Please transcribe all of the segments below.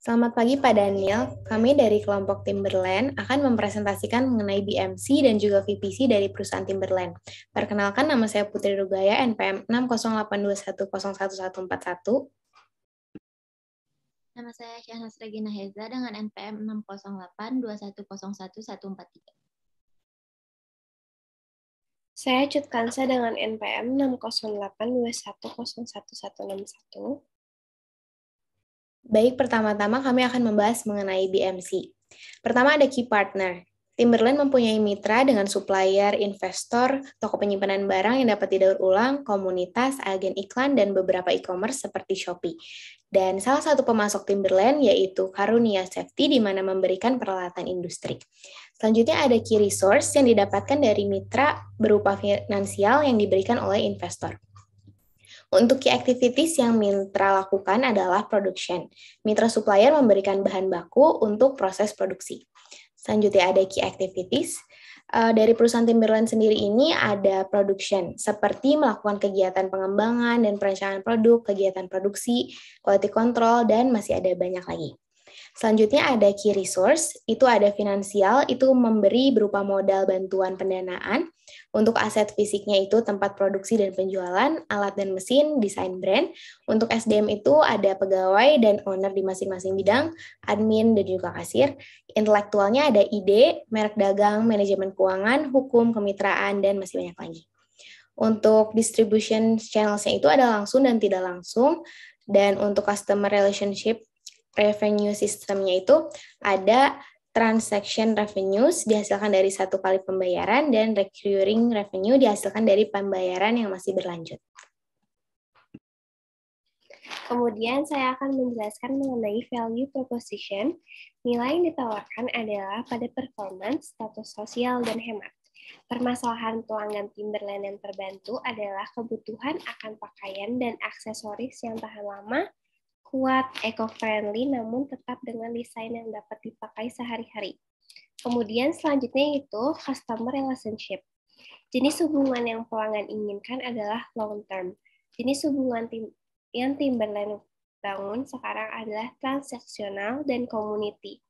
Selamat pagi Pak Daniel, kami dari kelompok Timberland akan mempresentasikan mengenai BMC dan juga VPC dari perusahaan Timberland. Perkenalkan, nama saya Putri Rugaya, NPM 60821011141. Nama saya Syahnas Regina Heza dengan NPM 60821011143. Saya Cut Kansa dengan NPM 60821011161. Baik, pertama-tama kami akan membahas mengenai BMC. Pertama ada key partner. Timberland mempunyai mitra dengan supplier, investor, toko penyimpanan barang yang dapat didaur ulang, komunitas, agen iklan, dan beberapa e-commerce seperti Shopee. Dan salah satu pemasok Timberland yaitu Karunia Safety di mana memberikan peralatan industri. Selanjutnya ada key resource yang didapatkan dari mitra berupa finansial yang diberikan oleh investor. Untuk key activities yang mitra lakukan adalah production. Mitra supplier memberikan bahan baku untuk proses produksi. Selanjutnya ada key activities. Dari perusahaan Timberland sendiri ini ada production, seperti melakukan kegiatan pengembangan dan perancangan produk, kegiatan produksi, quality control, dan masih ada banyak lagi. Selanjutnya ada key resource, itu ada finansial, itu memberi berupa modal bantuan pendanaan. Untuk aset fisiknya itu tempat produksi dan penjualan, alat dan mesin, desain brand. Untuk SDM itu ada pegawai dan owner di masing-masing bidang, admin dan juga kasir. Intelektualnya ada ide, merek dagang, manajemen keuangan, hukum, kemitraan, dan masih banyak lagi. Untuk distribution channels-nya itu ada langsung dan tidak langsung. Dan untuk customer relationship revenue sistemnya itu ada transaction revenues dihasilkan dari satu kali pembayaran dan recurring revenue dihasilkan dari pembayaran yang masih berlanjut. Kemudian saya akan menjelaskan mengenai value proposition. Nilai yang ditawarkan adalah pada performance, status sosial, dan hemat. Permasalahan pelanggan Timberland yang terbantu adalah kebutuhan akan pakaian dan aksesoris yang tahan lama, kuat, eco-friendly, namun tetap dengan desain yang dapat dipakai sehari-hari. Kemudian selanjutnya itu customer relationship. Jenis hubungan yang pelanggan inginkan adalah long term. Jenis hubungan yang Timberland bangun sekarang adalah transaksional dan community.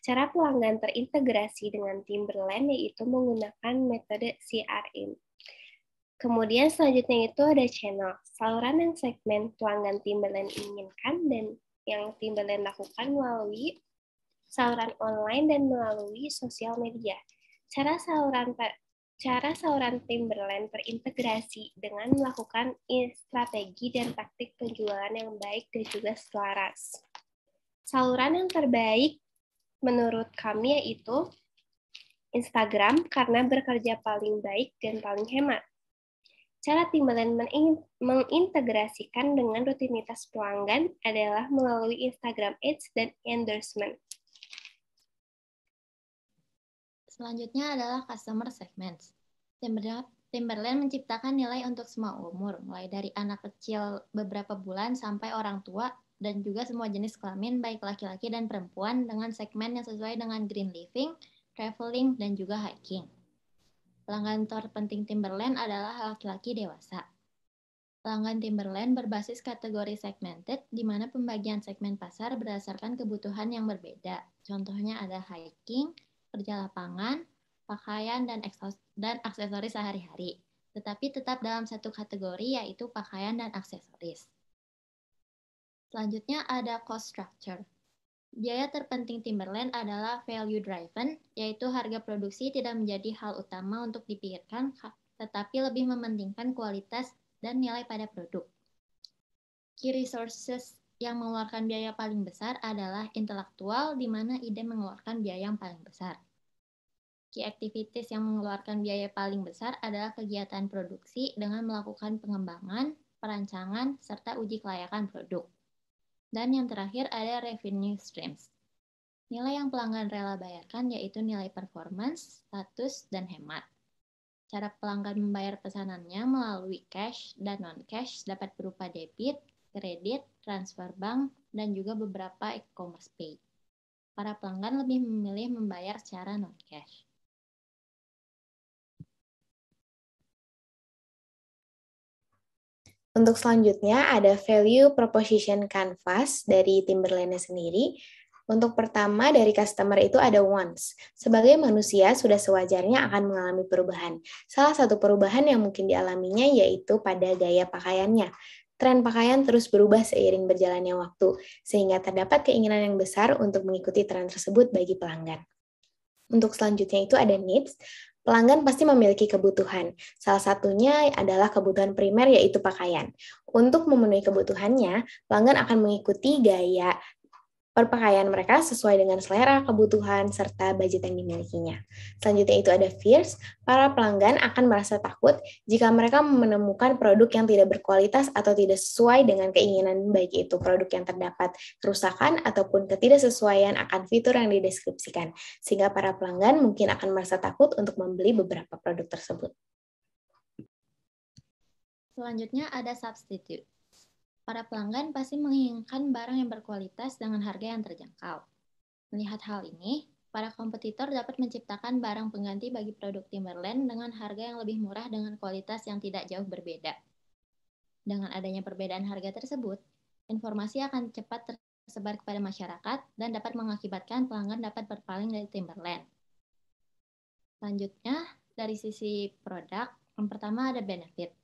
Cara pelanggan terintegrasi dengan Timberland yaitu menggunakan metode CRM. Kemudian selanjutnya itu ada channel, saluran yang segmen pelanggan Timberland inginkan dan yang Timberland lakukan melalui saluran online dan melalui sosial media. Cara saluran Timberland terintegrasi dengan melakukan strategi dan taktik penjualan yang baik dan juga selaras. Saluran yang terbaik menurut kami yaitu Instagram karena bekerja paling baik dan paling hemat. Cara Timberland mengintegrasikan dengan rutinitas pelanggan adalah melalui Instagram Ads dan endorsement. Selanjutnya adalah customer segments. Timberland menciptakan nilai untuk semua umur, mulai dari anak kecil beberapa bulan sampai orang tua, dan juga semua jenis kelamin, baik laki-laki dan perempuan, dengan segmen yang sesuai dengan green living, traveling, dan juga hiking. Pelanggan terpenting Timberland adalah laki-laki dewasa. Pelanggan Timberland berbasis kategori segmented, di mana pembagian segmen pasar berdasarkan kebutuhan yang berbeda. Contohnya ada hiking, kerja lapangan, pakaian, dan aksesoris sehari-hari. Tetapi tetap dalam satu kategori, yaitu pakaian dan aksesoris. Selanjutnya ada cost structure. Biaya terpenting Timberland adalah value driven, yaitu harga produksi tidak menjadi hal utama untuk dipikirkan, tetapi lebih mementingkan kualitas dan nilai pada produk. Key resources yang mengeluarkan biaya paling besar adalah intelektual, di mana ide mengeluarkan biaya yang paling besar. Key activities yang mengeluarkan biaya paling besar adalah kegiatan produksi dengan melakukan pengembangan, perancangan, serta uji kelayakan produk. Dan yang terakhir ada revenue streams. Nilai yang pelanggan rela bayarkan yaitu nilai performance, status, dan hemat. Cara pelanggan membayar pesanannya melalui cash dan non-cash dapat berupa debit, kredit, transfer bank, dan juga beberapa e-commerce pay. Para pelanggan lebih memilih membayar secara non-cash. Untuk selanjutnya ada value proposition canvas dari Timberland sendiri. Untuk pertama dari customer itu ada wants. Sebagai manusia sudah sewajarnya akan mengalami perubahan. Salah satu perubahan yang mungkin dialaminya yaitu pada gaya pakaiannya. Tren pakaian terus berubah seiring berjalannya waktu, sehingga terdapat keinginan yang besar untuk mengikuti tren tersebut bagi pelanggan. Untuk selanjutnya itu ada needs. Pelanggan pasti memiliki kebutuhan. Salah satunya adalah kebutuhan primer yaitu pakaian. Untuk memenuhi kebutuhannya, pelanggan akan mengikuti gaya perpakaian mereka sesuai dengan selera, kebutuhan, serta budget yang dimilikinya. Selanjutnya itu ada fears. Para pelanggan akan merasa takut jika mereka menemukan produk yang tidak berkualitas atau tidak sesuai dengan keinginan, baik itu produk yang terdapat kerusakan ataupun ketidaksesuaian akan fitur yang dideskripsikan, sehingga para pelanggan mungkin akan merasa takut untuk membeli beberapa produk tersebut. Selanjutnya ada substitute. Para pelanggan pasti menginginkan barang yang berkualitas dengan harga yang terjangkau. Melihat hal ini, para kompetitor dapat menciptakan barang pengganti bagi produk Timberland dengan harga yang lebih murah dengan kualitas yang tidak jauh berbeda. Dengan adanya perbedaan harga tersebut, informasi akan cepat tersebar kepada masyarakat dan dapat mengakibatkan pelanggan dapat berpaling dari Timberland. Selanjutnya, dari sisi produk, yang pertama ada benefit.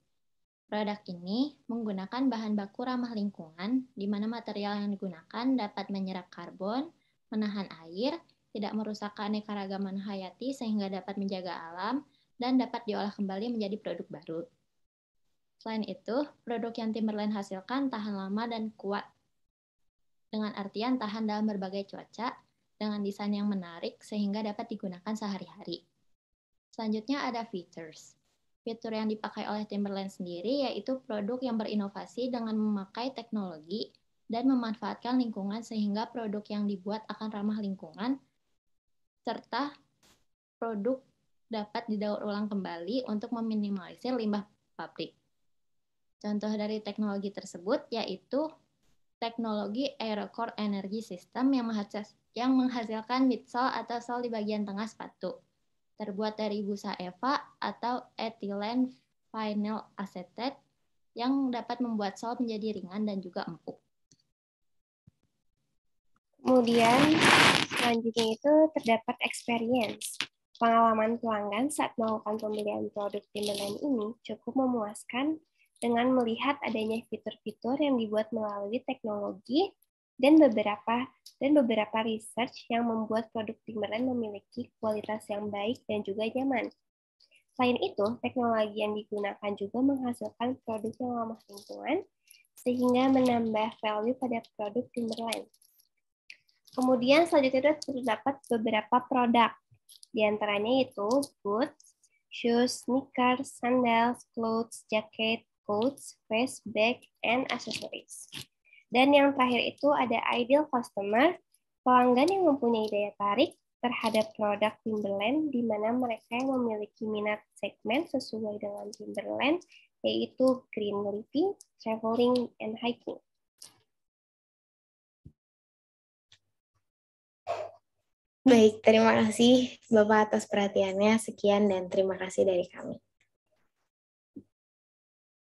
Produk ini menggunakan bahan baku ramah lingkungan, di mana material yang digunakan dapat menyerap karbon, menahan air, tidak merusak keanekaragaman hayati sehingga dapat menjaga alam, dan dapat diolah kembali menjadi produk baru. Selain itu, produk yang Timberland hasilkan tahan lama dan kuat, dengan artian tahan dalam berbagai cuaca, dengan desain yang menarik sehingga dapat digunakan sehari-hari. Selanjutnya ada features. Fitur yang dipakai oleh Timberland sendiri yaitu produk yang berinovasi dengan memakai teknologi dan memanfaatkan lingkungan sehingga produk yang dibuat akan ramah lingkungan, serta produk dapat didaur ulang kembali untuk meminimalisir limbah pabrik. Contoh dari teknologi tersebut yaitu teknologi Aerocore Energy System yang menghasilkan midsole atau sol di bagian tengah sepatu, terbuat dari busa EVA atau ethylene vinyl acetate yang dapat membuat sol menjadi ringan dan juga empuk. Kemudian selanjutnya itu terdapat experience. Pengalaman pelanggan saat melakukan pembelian produk Timberland ini cukup memuaskan dengan melihat adanya fitur-fitur yang dibuat melalui teknologi dan beberapa research yang membuat produk Timberland memiliki kualitas yang baik dan juga nyaman. Selain itu, teknologi yang digunakan juga menghasilkan produk yang ramah lingkungan, sehingga menambah value pada produk Timberland. Kemudian selanjutnya terdapat beberapa produk, di antaranya itu boots, shoes, sneakers, sandals, clothes, jacket, coats, vest, bag, and accessories. Dan yang terakhir itu ada ideal customer, pelanggan yang mempunyai daya tarik terhadap produk Timberland, di mana mereka yang memiliki minat segmen sesuai dengan Timberland, yaitu green living, traveling, and hiking. Baik, terima kasih Bapak atas perhatiannya. Sekian dan terima kasih dari kami.